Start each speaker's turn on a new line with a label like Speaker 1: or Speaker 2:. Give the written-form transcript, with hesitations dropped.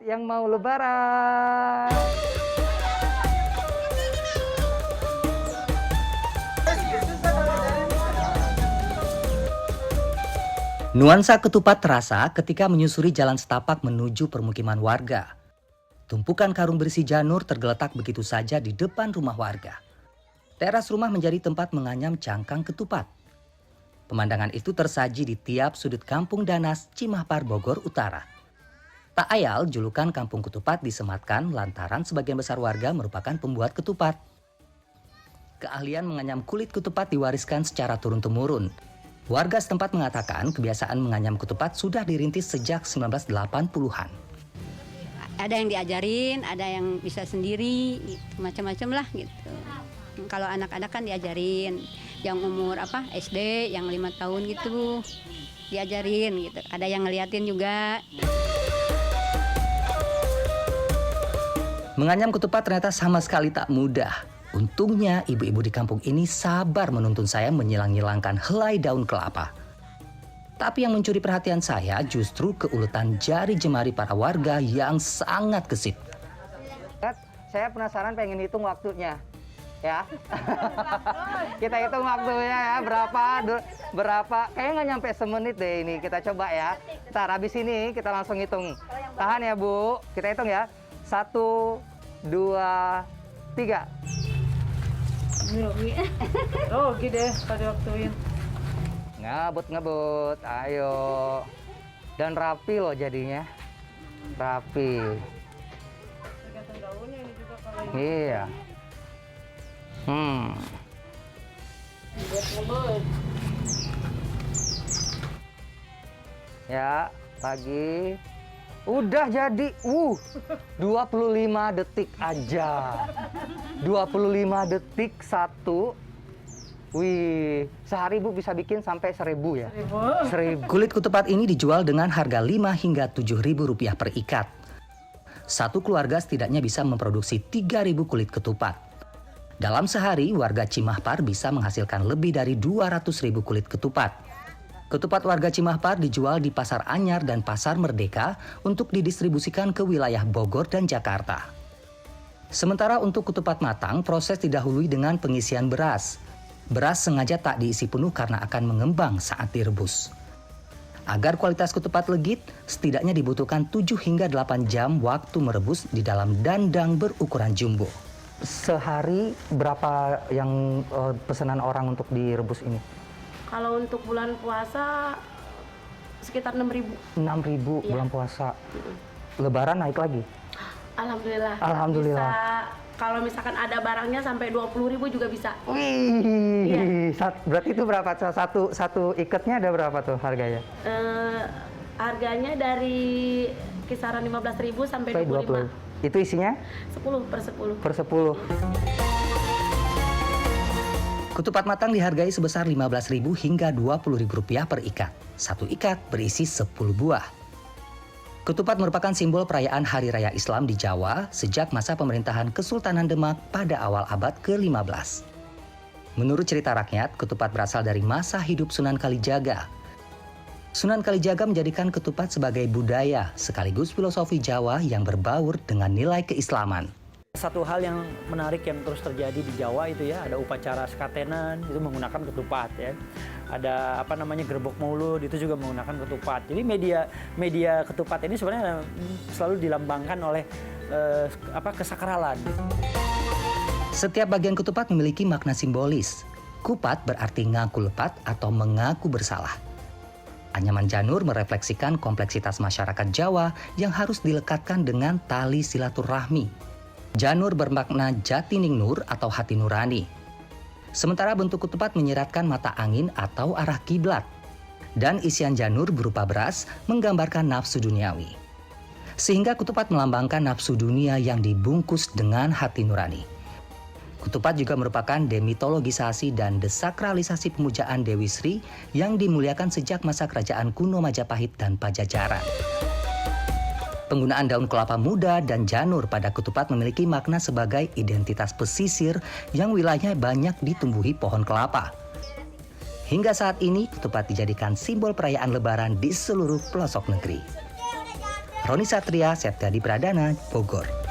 Speaker 1: yang mau lebaran. Nuansa ketupat terasa ketika menyusuri jalan setapak menuju permukiman warga. Tumpukan karung berisi janur tergeletak begitu saja di depan rumah warga. Teras rumah menjadi tempat menganyam cangkang ketupat. Pemandangan itu tersaji di tiap sudut kampung Danas, Cimahpar, Bogor Utara. Tak ayal julukan kampung ketupat disematkan lantaran sebagian besar warga merupakan pembuat ketupat. Keahlian menganyam kulit ketupat diwariskan secara turun-temurun. Warga setempat mengatakan kebiasaan menganyam ketupat sudah dirintis sejak 1980-an.
Speaker 2: Ada yang diajarin, ada yang bisa sendiri, gitu. Macam-macam lah gitu. Kalau anak-anak kan diajarin, yang umur SD, yang 5 tahun gitu, diajarin gitu. Ada yang ngeliatin juga.
Speaker 1: Menganyam ketupat ternyata sama sekali tak mudah. Untungnya ibu-ibu di kampung ini sabar menuntun saya menyilang-nyilangkan helai daun kelapa. Tapi yang mencuri perhatian saya justru keuletan jari jemari para warga yang sangat gesit. Saya penasaran pengen hitung waktunya. Ya. Kita hitung waktunya ya, berapa. Kayaknya nggak nyampe semenit deh ini. Kita coba ya. Ntar habis ini kita langsung hitung. Tahan ya Bu, kita hitung ya. 1, 2, 3.
Speaker 3: Oh, gede pada waktuin.
Speaker 1: Ngebut, ayo. Dan rapi loh jadinya. Rapi.
Speaker 3: Tergantung daunnya ini juga kalau ini.
Speaker 1: Iya. Ya, lagi. Udah jadi. 25 detik aja. 25 detik satu. Wih, sehari Bu bisa bikin sampai 1.000 ya? 1.000. Kulit ketupat ini dijual dengan harga 5 hingga 7.000 rupiah per ikat. Satu keluarga setidaknya bisa memproduksi 3.000 kulit ketupat. Dalam sehari, warga Cimahpar bisa menghasilkan lebih dari 200.000 kulit ketupat. Ketupat warga Cimahpar dijual di Pasar Anyar dan Pasar Merdeka untuk didistribusikan ke wilayah Bogor dan Jakarta. Sementara untuk ketupat matang, proses didahului dengan pengisian beras. Beras sengaja tak diisi penuh karena akan mengembang saat direbus. Agar kualitas ketupat legit, setidaknya dibutuhkan 7 hingga 8 jam waktu merebus di dalam dandang berukuran jumbo. Sehari berapa yang pesanan orang untuk direbus ini?
Speaker 3: Kalau untuk bulan puasa sekitar 6.000.
Speaker 1: 6.000
Speaker 3: Iya.
Speaker 1: bulan puasa. Lebaran naik lagi?
Speaker 3: Alhamdulillah.
Speaker 1: Alhamdulillah.
Speaker 3: Bisa, kalau misalkan ada barangnya sampai 20.000 juga bisa.
Speaker 1: Wih,
Speaker 3: Iya.
Speaker 1: Berarti itu berapa? Satu ikatnya ada berapa tuh harganya?
Speaker 3: Harganya dari kisaran 15.000 sampai 25.
Speaker 1: Itu isinya?
Speaker 3: 10 per 10.
Speaker 1: Per 10. Ketupat matang dihargai sebesar 15.000 hingga 20.000 rupiah per ikat. Satu ikat berisi 10 buah. Ketupat merupakan simbol perayaan Hari Raya Islam di Jawa sejak masa pemerintahan Kesultanan Demak pada awal abad ke-15. Menurut cerita rakyat, ketupat berasal dari masa hidup Sunan Kalijaga. Sunan Kalijaga menjadikan ketupat sebagai budaya sekaligus filosofi Jawa yang berbaur dengan nilai keislaman.
Speaker 4: Satu hal yang menarik yang terus terjadi di Jawa itu ya, ada upacara sekatenan itu menggunakan ketupat ya. Ada gerbok maulud itu juga menggunakan ketupat. Jadi media ketupat ini sebenarnya selalu dilambangkan oleh kesakralan.
Speaker 1: Setiap bagian ketupat memiliki makna simbolis. Kupat berarti ngaku lepat atau mengaku bersalah. Anyaman janur merefleksikan kompleksitas masyarakat Jawa yang harus dilekatkan dengan tali silaturahmi. Janur bermakna jati ningnur atau hati nurani. Sementara bentuk ketupat menyiratkan mata angin atau arah kiblat. Dan isian janur berupa beras menggambarkan nafsu duniawi. Sehingga ketupat melambangkan nafsu dunia yang dibungkus dengan hati nurani. Ketupat juga merupakan demitologisasi dan desakralisasi pemujaan Dewi Sri yang dimuliakan sejak masa kerajaan kuno Majapahit dan Pajajaran. Penggunaan daun kelapa muda dan janur pada ketupat memiliki makna sebagai identitas pesisir yang wilayahnya banyak ditumbuhi pohon kelapa. Hingga saat ini, ketupat dijadikan simbol perayaan Lebaran di seluruh pelosok negeri. Roni Satria, Septiadi Pradana, Bogor.